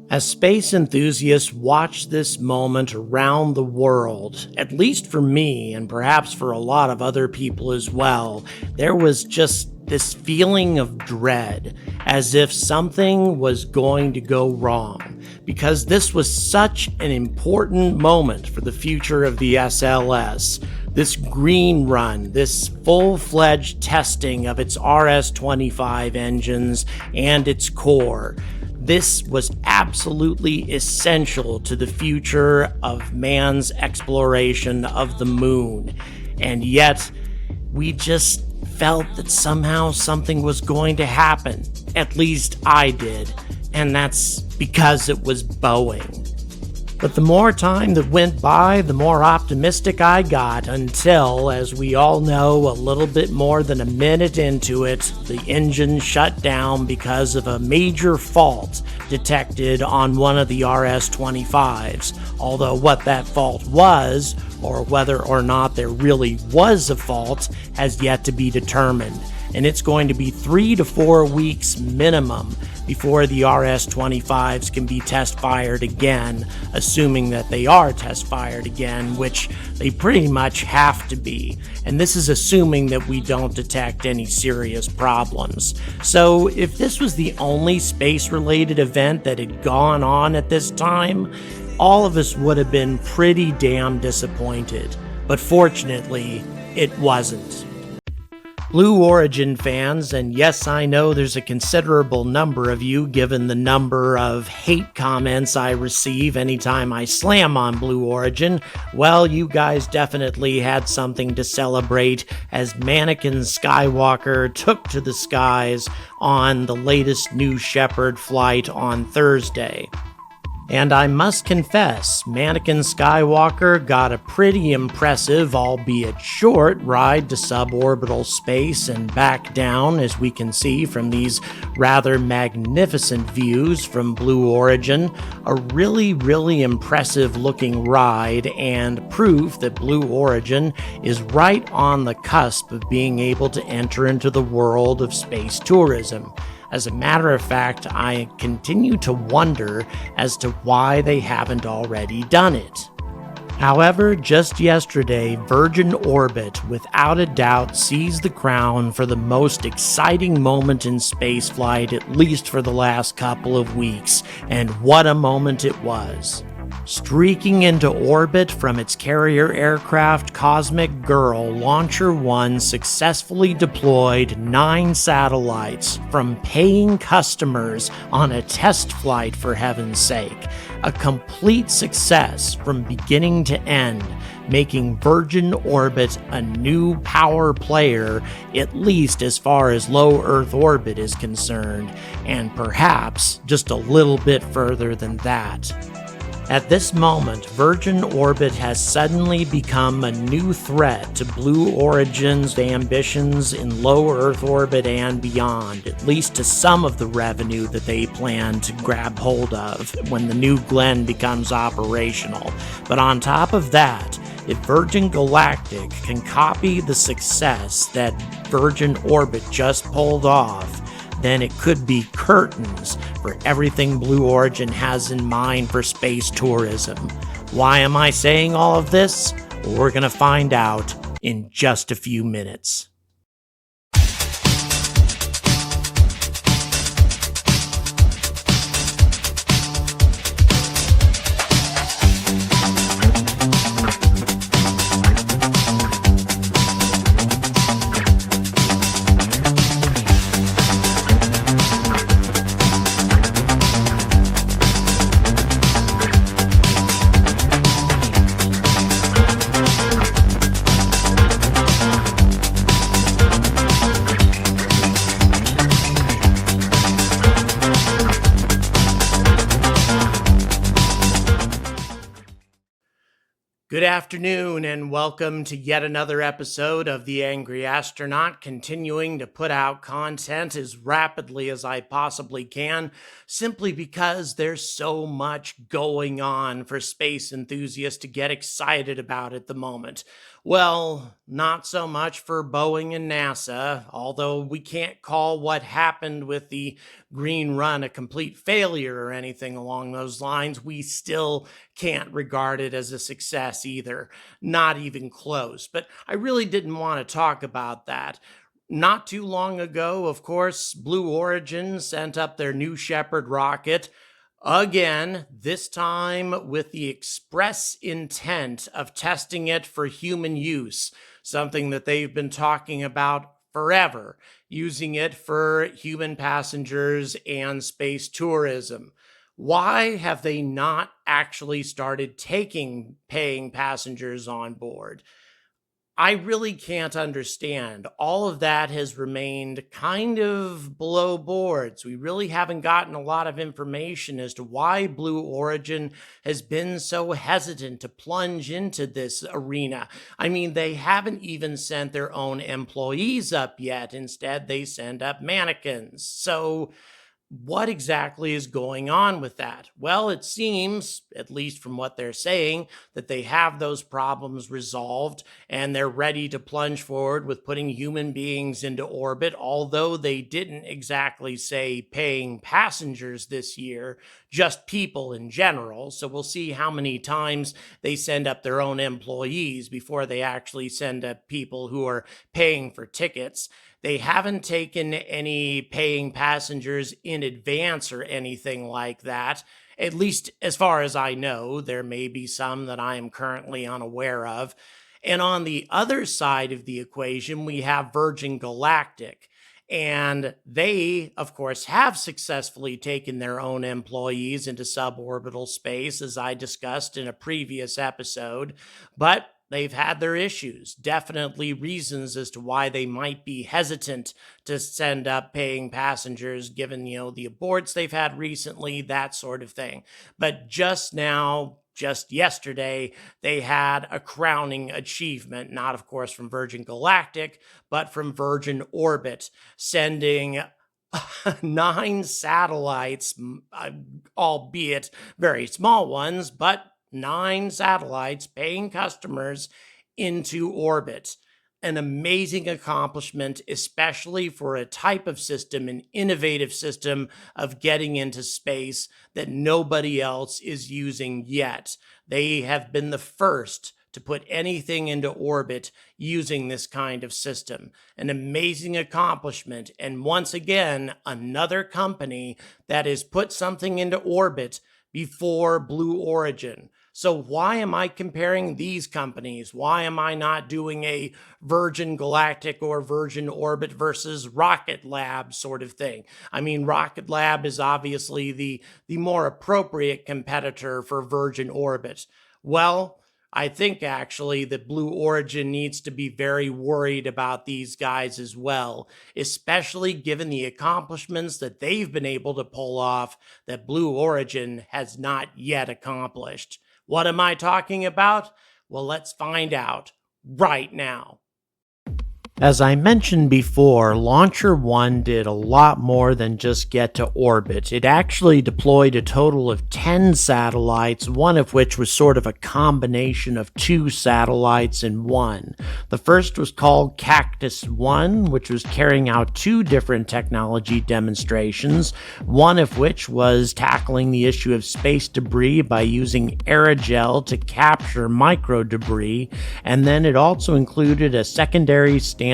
As space enthusiasts watch this moment around the world, at least for me and perhaps for a lot of other people as well, there was just this feeling of dread, as if something was going to go wrong, because this was such an important moment for the future of the SLS. This green run, this full-fledged testing of its RS-25 engines and its core. This was absolutely essential to the future of man's exploration of the moon. And yet, we just felt that somehow something was going to happen. At least I did. And that's because it was Boeing. But the more time that went by, the more optimistic I got until, as we all know, a little bit more than a minute into it, the engine shut down because of a major fault detected on one of the RS-25s. Although what that fault was, or whether or not there really was a fault, has yet to be determined. And it's going to be 3 to 4 weeks minimum before the RS-25s can be test fired again, assuming that they are test fired again, which they pretty much have to be. And this is assuming that we don't detect any serious problems. So if this was the only space-related event that had gone on at this time, all of us would have been pretty damn disappointed. But fortunately, it wasn't. Blue Origin fans, and yes, I know there's a considerable number of you given the number of hate comments I receive anytime I slam on Blue Origin, well, you guys definitely had something to celebrate as Mannequin Skywalker took to the skies on the latest New Shepard flight on Thursday. And I must confess, Mannequin Skywalker got a pretty impressive, albeit short, ride to suborbital space and back down, as we can see from these rather magnificent views from Blue Origin. A really impressive looking ride and proof that Blue Origin is right on the cusp of being able to enter into the world of space tourism. As a matter of fact, I continue to wonder as to why they haven't already done it. However, just yesterday, Virgin Orbit, without a doubt, seized the crown for the most exciting moment in spaceflight, at least for the last couple of weeks, and what a moment it was. Streaking into orbit from its carrier aircraft Cosmic Girl, Launcher 1 successfully deployed 9 satellites from paying customers on a test flight, for heaven's sake. A complete success from beginning to end, making Virgin Orbit a new power player, at least as far as low Earth orbit is concerned, and perhaps just a little bit further than that. At this moment, Virgin Orbit has suddenly become a new threat to Blue Origin's ambitions in low Earth orbit and beyond, at least to some of the revenue that they plan to grab hold of when the new Glen becomes operational. But on top of that, if Virgin Galactic can copy the success that Virgin Orbit just pulled off, then it could be curtains for everything Blue Origin has in mind for space tourism. Why am I saying all of this? Well, we're going to find out in just a few minutes. Good afternoon and welcome to yet another episode of the Angry Astronaut, continuing to put out content as rapidly as I possibly can, simply because there's so much going on for space enthusiasts to get excited about at the moment. Well, not so much for Boeing and NASA, although we can't call what happened with the Green Run a complete failure or anything along those lines. We still can't regard it as a success either, not even close. But I really didn't want to talk about that. Not too long ago, of course, Blue Origin sent up their New Shepard rocket. Again, this time with the express intent of testing it for human use, something that they've been talking about forever, using it for human passengers and space tourism. Why have they not actually started taking paying passengers on board? I really can't understand. All of that has remained kind of below boards. We really haven't gotten a lot of information as to why Blue Origin has been so hesitant to plunge into this arena. I mean, they haven't even sent their own employees up yet. Instead, they send up mannequins. So, what exactly is going on with that? Well, it seems, at least from what they're saying, that they have those problems resolved and they're ready to plunge forward with putting human beings into orbit, although they didn't exactly say paying passengers this year, just people in general. So we'll see how many times they send up their own employees before they actually send up people who are paying for tickets. They haven't taken any paying passengers in advance or anything like that, at least as far as I know. There may be some that I am currently unaware of. And on the other side of the equation, we have Virgin Galactic. And they, of course, have successfully taken their own employees into suborbital space, as I discussed in a previous episode. But they've had their issues, definitely reasons as to why they might be hesitant to send up paying passengers, given, the aborts they've had recently, that sort of thing. But just yesterday, they had a crowning achievement, not, of course, from Virgin Galactic, but from Virgin Orbit, sending 9 satellites, albeit very small ones, but 9 satellites, paying customers, into orbit. An amazing accomplishment, especially for a type of system, an innovative system of getting into space that nobody else is using yet. They have been the first to put anything into orbit using this kind of system. An amazing accomplishment. And once again, another company that has put something into orbit before Blue Origin. So why am I comparing these companies? Why am I not doing a Virgin Galactic or Virgin Orbit versus Rocket Lab sort of thing? I mean, Rocket Lab is obviously the more appropriate competitor for Virgin Orbit. Well, I think actually that Blue Origin needs to be very worried about these guys as well, especially given the accomplishments that they've been able to pull off that Blue Origin has not yet accomplished. What am I talking about? Well, let's find out right now. As I mentioned before, Launcher 1 did a lot more than just get to orbit. It actually deployed a total of 10 satellites, one of which was sort of a combination of 2 satellites in one. The first was called Cactus 1, which was carrying out 2 different technology demonstrations, one of which was tackling the issue of space debris by using aerogel to capture micro debris, and then it also included a secondary standalone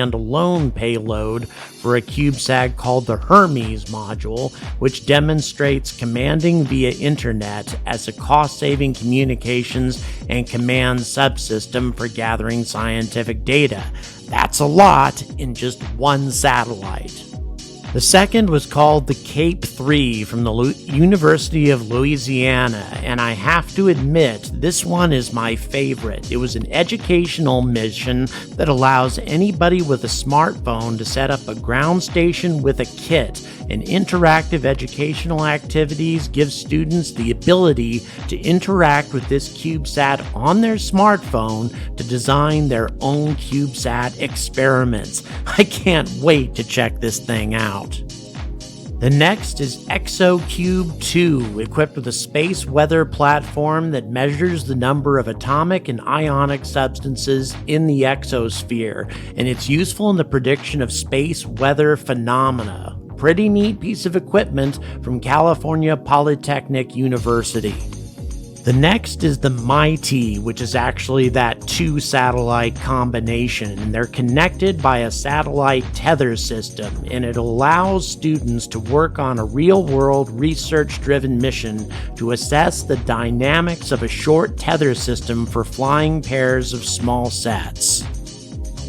payload for a CubeSat called the Hermes module, which demonstrates commanding via internet as a cost-saving communications and command subsystem for gathering scientific data. That's a lot in just one satellite. The second was called the Cape 3 from the University of Louisiana, and I have to admit, this one is my favorite. It was an educational mission that allows anybody with a smartphone to set up a ground station with a kit, and interactive educational activities give students the ability to interact with this CubeSat on their smartphone to design their own CubeSat experiments. I can't wait to check this thing out. The next is ExoCube 2, equipped with a space weather platform that measures the number of atomic and ionic substances in the exosphere, and it's useful in the prediction of space weather phenomena. Pretty neat piece of equipment from California Polytechnic University. The next is the MIT, which is actually that 2-satellite combination, and they're connected by a satellite tether system, and it allows students to work on a real-world research-driven mission to assess the dynamics of a short tether system for flying pairs of small sats.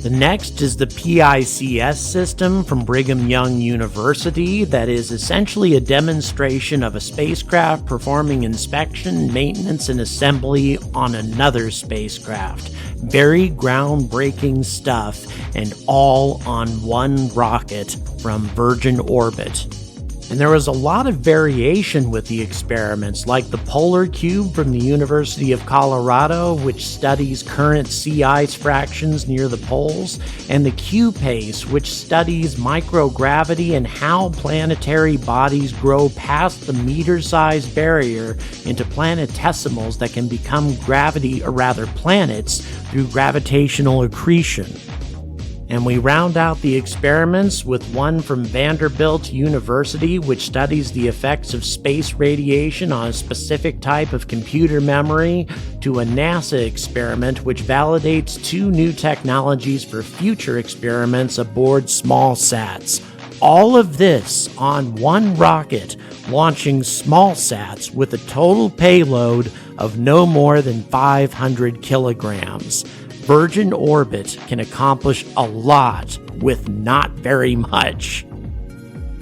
The next is the PICS system from Brigham Young University that is essentially a demonstration of a spacecraft performing inspection, maintenance, and assembly on another spacecraft. Very groundbreaking stuff, and all on one rocket from Virgin Orbit. And there was a lot of variation with the experiments, like the Polar Cube from the University of Colorado, which studies current sea ice fractions near the poles, and the Q-Pace, which studies microgravity and how planetary bodies grow past the meter-sized barrier into planetesimals that can become planets through gravitational accretion. And we round out the experiments with one from Vanderbilt University, which studies the effects of space radiation on a specific type of computer memory, to a NASA experiment which validates 2 new technologies for future experiments aboard small sats. All of this on one rocket, launching small sats with a total payload of no more than 500 kilograms. Virgin Orbit can accomplish a lot with not very much.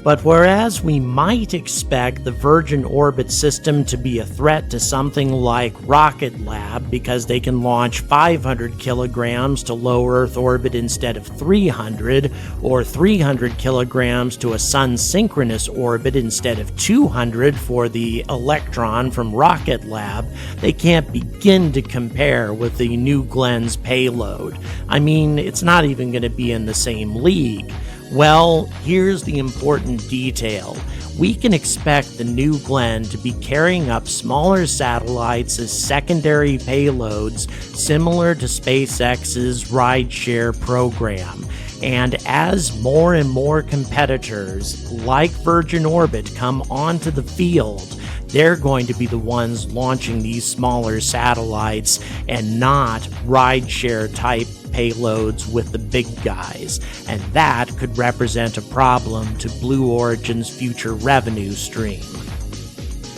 But whereas we might expect the Virgin Orbit system to be a threat to something like Rocket Lab because they can launch 500 kilograms to low Earth orbit instead of 300, or 300 kilograms to a sun-synchronous orbit instead of 200 for the Electron from Rocket Lab, they can't begin to compare with the New Glenn's payload. I mean, it's not even going to be in the same league. Well, here's the important detail. We can expect the New Glenn to be carrying up smaller satellites as secondary payloads similar to SpaceX's rideshare program. And as more and more competitors like Virgin Orbit come onto the field, they're going to be the ones launching these smaller satellites and not rideshare type payloads with the big guys, and that could represent a problem to Blue Origin's future revenue stream.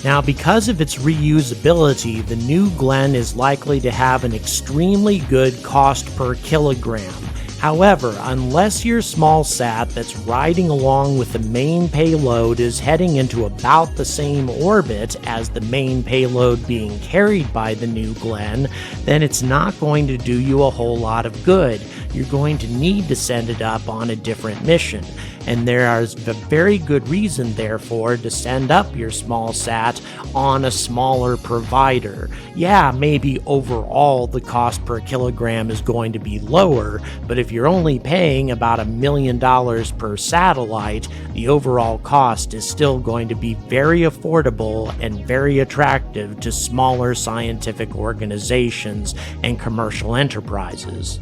Now, because of its reusability, the New Glenn is likely to have an extremely good cost per kilogram. However, unless your small sat that's riding along with the main payload is heading into about the same orbit as the main payload being carried by the New Glenn, then it's not going to do you a whole lot of good. You're going to need to send it up on a different mission. And there is a very good reason, therefore, to send up your small sat on a smaller provider. Yeah, maybe overall the cost per kilogram is going to be lower, but if you're only paying about $1 million per satellite, the overall cost is still going to be very affordable and very attractive to smaller scientific organizations and commercial enterprises.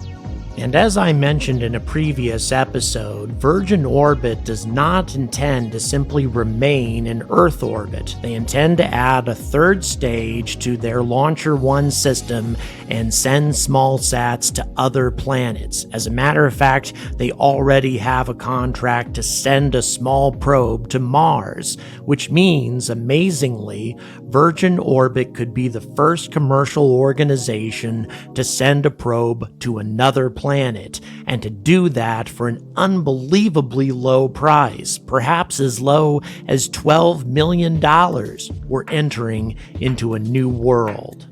And as I mentioned in a previous episode, Virgin Orbit does not intend to simply remain in Earth orbit. They intend to add a third stage to their Launcher 1 system and send small sats to other planets. As a matter of fact, they already have a contract to send a small probe to Mars, which means, amazingly, Virgin Orbit could be the first commercial organization to send a probe to another planet, and to do that for an unbelievably low price, perhaps as low as $12 million. We're entering into a new world.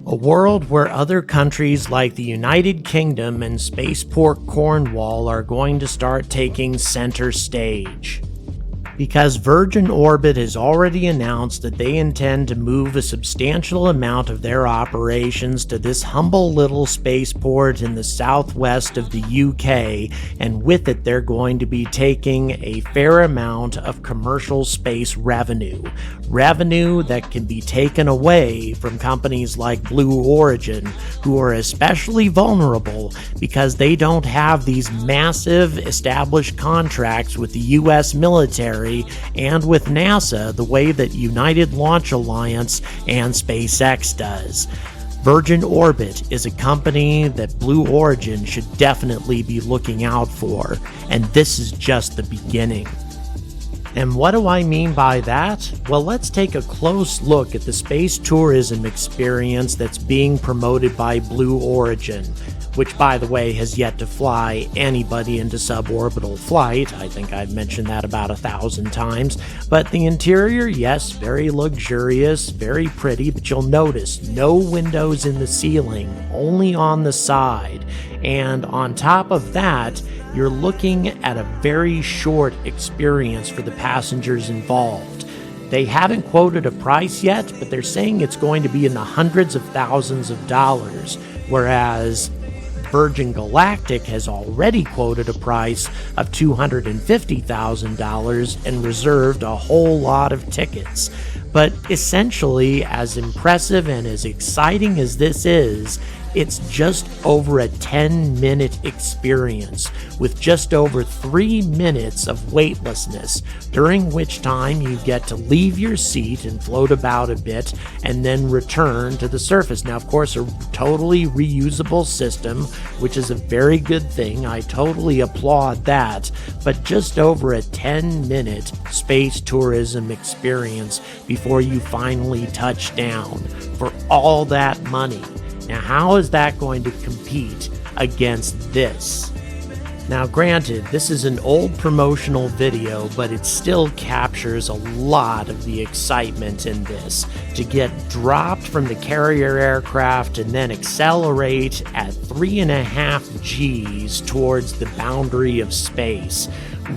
A world where other countries like the United Kingdom and Spaceport Cornwall are going to start taking center stage. Because Virgin Orbit has already announced that they intend to move a substantial amount of their operations to this humble little spaceport in the southwest of the UK, and with it they're going to be taking a fair amount of commercial space revenue that can be taken away from companies like Blue Origin, who are especially vulnerable because they don't have these massive established contracts with the US military and with NASA the way that United Launch Alliance and SpaceX does. Virgin Orbit is a company that Blue Origin should definitely be looking out for, and this is just the beginning. And what do I mean by that? Well, let's take a close look at the space tourism experience that's being promoted by Blue Origin, which, by the way, has yet to fly anybody into suborbital flight. I think I've mentioned that about 1,000 times. But the interior, yes, very luxurious, very pretty, but you'll notice no windows in the ceiling, only on the side. And on top of that, you're looking at a very short experience for the passengers involved. They haven't quoted a price yet, but they're saying it's going to be in the hundreds of thousands of dollars, whereas Virgin Galactic has already quoted a price of $250,000 and reserved a whole lot of tickets. But essentially, as impressive and as exciting as this is, it's just over a 10-minute experience with just over 3 minutes of weightlessness, during which time you get to leave your seat and float about a bit and then return to the surface. Now, of course, a totally reusable system, which is a very good thing. I totally applaud that. But just over a 10-minute space tourism experience before you finally touch down for all that money. Now, how is that going to compete against this? Now, granted, this is an old promotional video, but it still captures a lot of the excitement in this. To get dropped from the carrier aircraft and then accelerate at 3.5 Gs towards the boundary of space.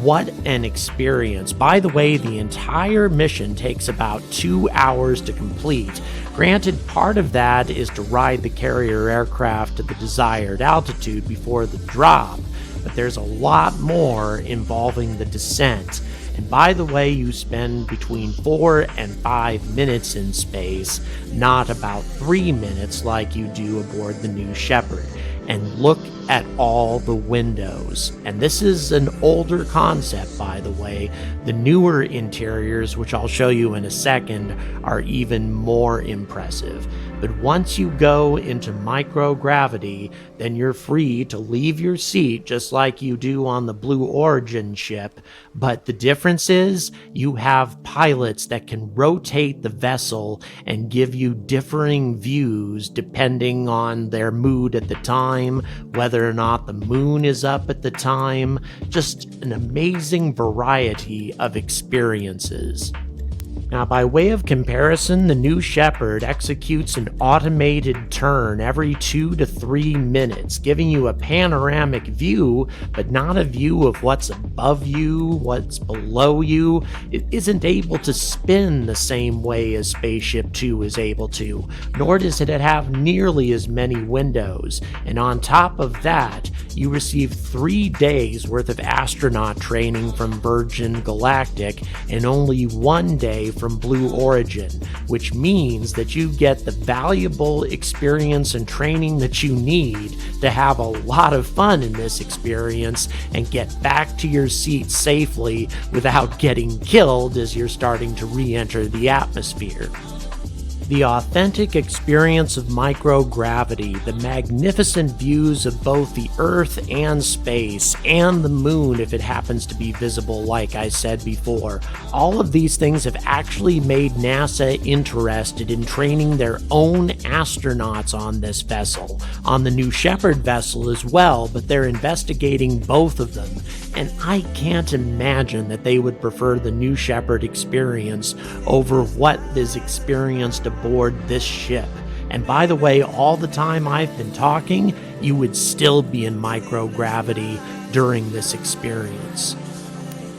What an experience. By the way, the entire mission takes about 2 hours to complete. Granted, part of that is to ride the carrier aircraft to the desired altitude before the drop, but there's a lot more involving the descent. And by the way, you spend between 4 and 5 minutes in space, not about 3 minutes like you do aboard the New Shepard. And look at all the windows. And this is an older concept, by the way. The newer interiors, which I'll show you in a second, are even more impressive. But once you go into microgravity, then you're free to leave your seat just like you do on the Blue Origin ship. But the difference is you have pilots that can rotate the vessel and give you differing views depending on their mood at the time, whether or not the moon is up at the time. Just an amazing variety of experiences. Now, by way of comparison, the New Shepard executes an automated turn every 2 to 3 minutes, giving you a panoramic view, but not a view of what's above you, what's below you. It isn't able to spin the same way as Spaceship Two is able to, nor does it have nearly as many windows. And on top of that, you receive 3 days worth of astronaut training from Virgin Galactic and only 1 day from Blue Origin, which means that you get the valuable experience and training that you need to have a lot of fun in this experience and get back to your seat safely without getting killed as you're starting to re-enter the atmosphere. The authentic experience of microgravity, the magnificent views of both the Earth and space, and the moon if it happens to be visible like I said before, all of these things have actually made NASA interested in training their own astronauts on this vessel, on the New Shepard vessel as well, but they're investigating both of them. And I can't imagine that they would prefer the New Shepard experience over what is experienced aboard this ship. And by the way, all the time I've been talking, you would still be in microgravity during this experience.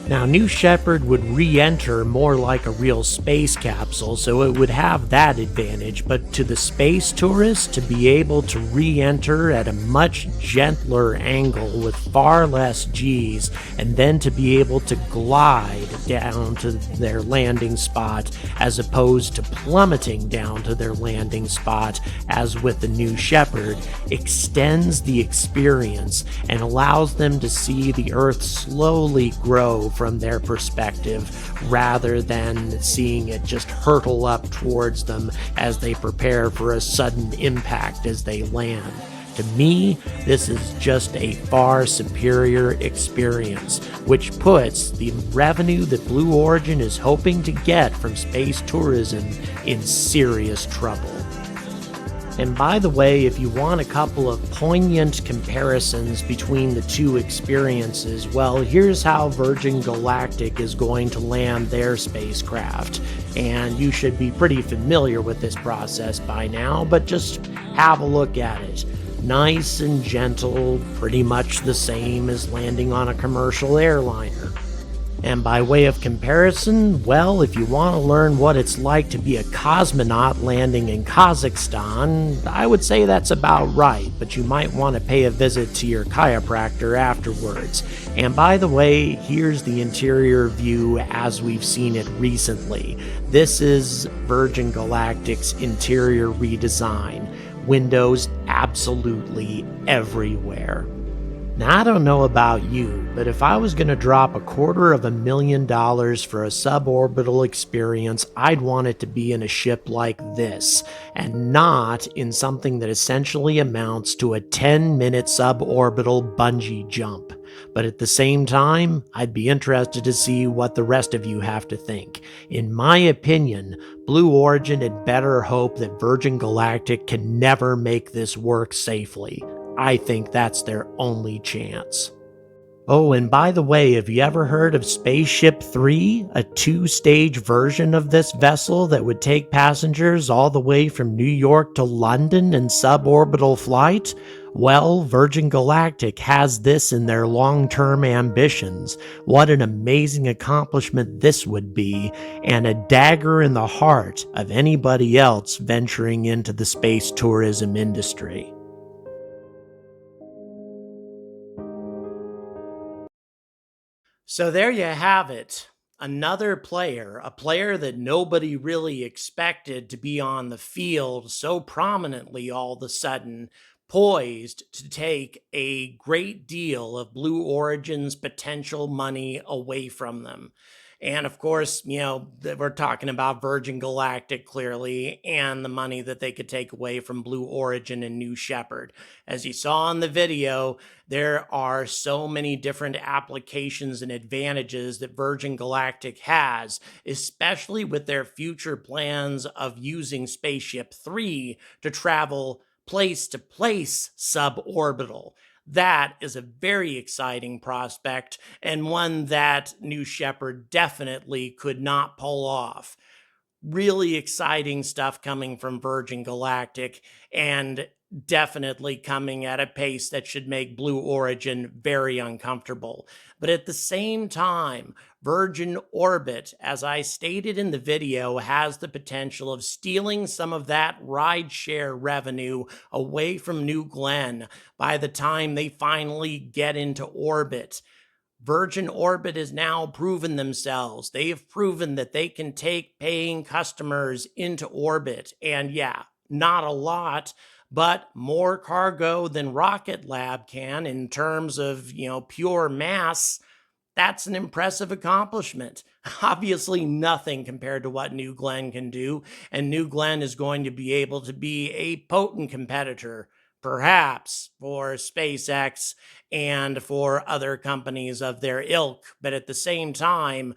Now, New Shepard would re enter more like a real space capsule, so it would have that advantage. But to the space tourist, to be able to re enter at a much gentler angle with far less G's, and then to be able to glide down to their landing spot as opposed to plummeting down to their landing spot, as with the New Shepard, extends the experience and allows them to see the Earth slowly grow from their perspective rather than seeing it just hurtle up towards them as they prepare for a sudden impact as they land. To me, this is just a far superior experience, which puts the revenue that Blue Origin is hoping to get from space tourism in serious trouble. And by the way, if you want a couple of poignant comparisons between the two experiences, well, here's how Virgin Galactic is going to land their spacecraft. And you should be pretty familiar with this process by now, but just have a look at it. Nice and gentle, pretty much the same as landing on a commercial airliner. And by way of comparison, well, if you want to learn what it's like to be a cosmonaut landing in Kazakhstan, I would say that's about right, but you might want to pay a visit to your chiropractor afterwards. And by the way, here's the interior view as we've seen it recently. This is Virgin Galactic's interior redesign. Windows absolutely everywhere. Now, I don't know about you, but if I was going to drop $250,000 for a suborbital experience, I'd want it to be in a ship like this, and not in something that essentially amounts to a 10-minute suborbital bungee jump. But at the same time, I'd be interested to see what the rest of you have to think. In my opinion, Blue Origin had better hope that Virgin Galactic can never make this work safely. I think that's their only chance. Oh, and by the way, have you ever heard of Spaceship 3, a two-stage version of this vessel that would take passengers all the way from New York to London in suborbital flight? Well, Virgin Galactic has this in their long-term ambitions. What an amazing accomplishment this would be, and a dagger in the heart of anybody else venturing into the space tourism industry. So there you have it. Another player, a player that nobody really expected to be on the field so prominently all of a sudden, poised to take a great deal of Blue Origin's potential money away from them. And of course, we're talking about Virgin Galactic clearly and the money that they could take away from Blue Origin and New Shepard. As you saw in the video, there are so many different applications and advantages that Virgin Galactic has, especially with their future plans of using Spaceship 3 to travel place to place suborbital. That is a very exciting prospect and one that New Shepard definitely could not pull off. Really exciting stuff coming from Virgin Galactic and definitely coming at a pace that should make Blue Origin very uncomfortable. But at the same time, Virgin Orbit, as I stated in the video, has the potential of stealing some of that rideshare revenue away from New Glenn by the time they finally get into orbit. Virgin Orbit has now proven themselves. They have proven that they can take paying customers into orbit. And yeah, not a lot, but more cargo than Rocket Lab can in terms of, pure mass. That's an impressive accomplishment. Obviously, nothing compared to what New Glenn can do, and New Glenn is going to be able to be a potent competitor, perhaps, for SpaceX and for other companies of their ilk. But at the same time,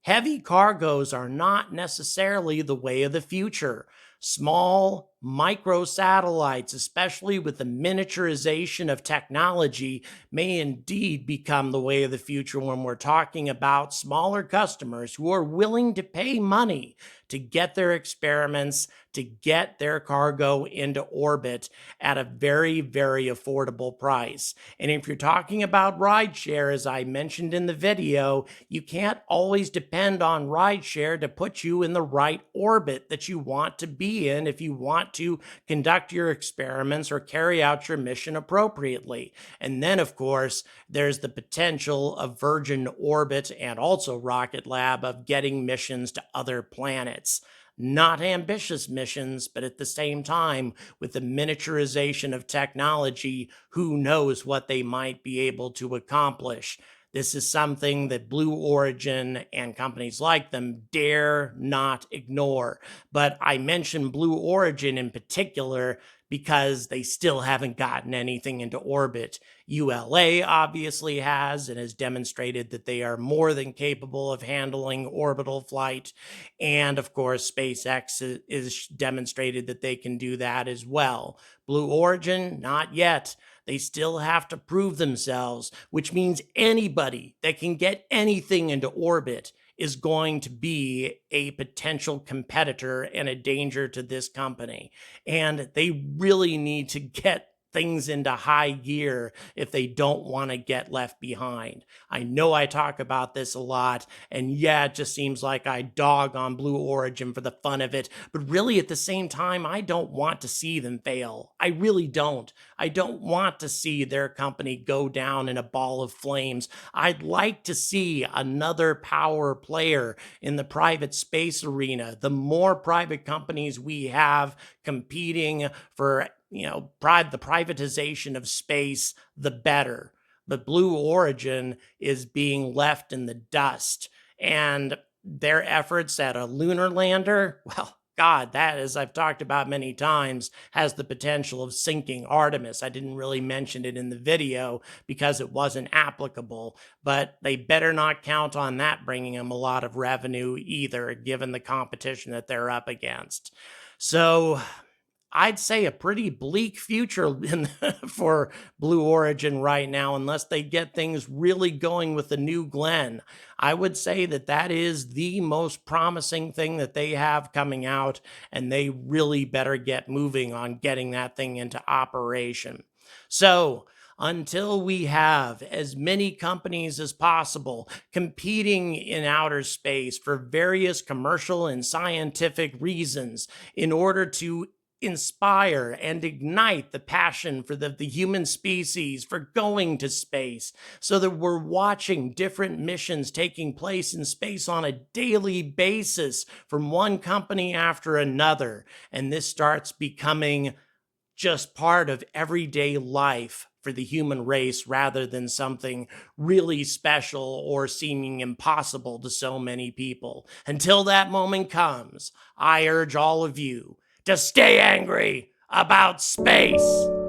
heavy cargoes are not necessarily the way of the future. Small, Microsatellites, especially with the miniaturization of technology, may indeed become the way of the future when we're talking about smaller customers who are willing to pay money to get their experiments, to get their cargo into orbit at a very, very affordable price. And if you're talking about rideshare, as I mentioned in the video, you can't always depend on rideshare to put you in the right orbit that you want to be in if you want to conduct your experiments or carry out your mission appropriately. And then, of course, there's the potential of Virgin Orbit and also Rocket Lab of getting missions to other planets. Not ambitious missions, but at the same time, with the miniaturization of technology, who knows what they might be able to accomplish. This is something that Blue Origin and companies like them dare not ignore. But I mention Blue Origin in particular because they still haven't gotten anything into orbit. ULA obviously has and has demonstrated that they are more than capable of handling orbital flight. And of course, SpaceX is demonstrated that they can do that as well. Blue Origin, not yet. They still have to prove themselves, which means anybody that can get anything into orbit is going to be a potential competitor and a danger to this company. And they really need to get things into high gear if they don't want to get left behind. I know I talk about this a lot, and yeah, it just seems like I dog on Blue Origin for the fun of it, but really at the same time, I don't want to see them fail. I really don't. I don't want to see their company go down in a ball of flames. I'd like to see another power player in the private space arena. The more private companies we have competing for the privatization of space, the better. But Blue Origin is being left in the dust. And their efforts at a lunar lander, well, God, that, as I've talked about many times, has the potential of sinking Artemis. I didn't really mention it in the video because it wasn't applicable, but they better not count on that bringing them a lot of revenue either, given the competition that they're up against. So I'd say a pretty bleak future for Blue Origin right now, unless they get things really going with the new Glenn. I would say that that is the most promising thing that they have coming out, and they really better get moving on getting that thing into operation. So, until we have as many companies as possible competing in outer space for various commercial and scientific reasons in order to inspire and ignite the passion for the human species for going to space, so that we're watching different missions taking place in space on a daily basis from one company after another. And this starts becoming just part of everyday life for the human race rather than something really special or seeming impossible to so many people. Until that moment comes, I urge all of you to stay angry about space.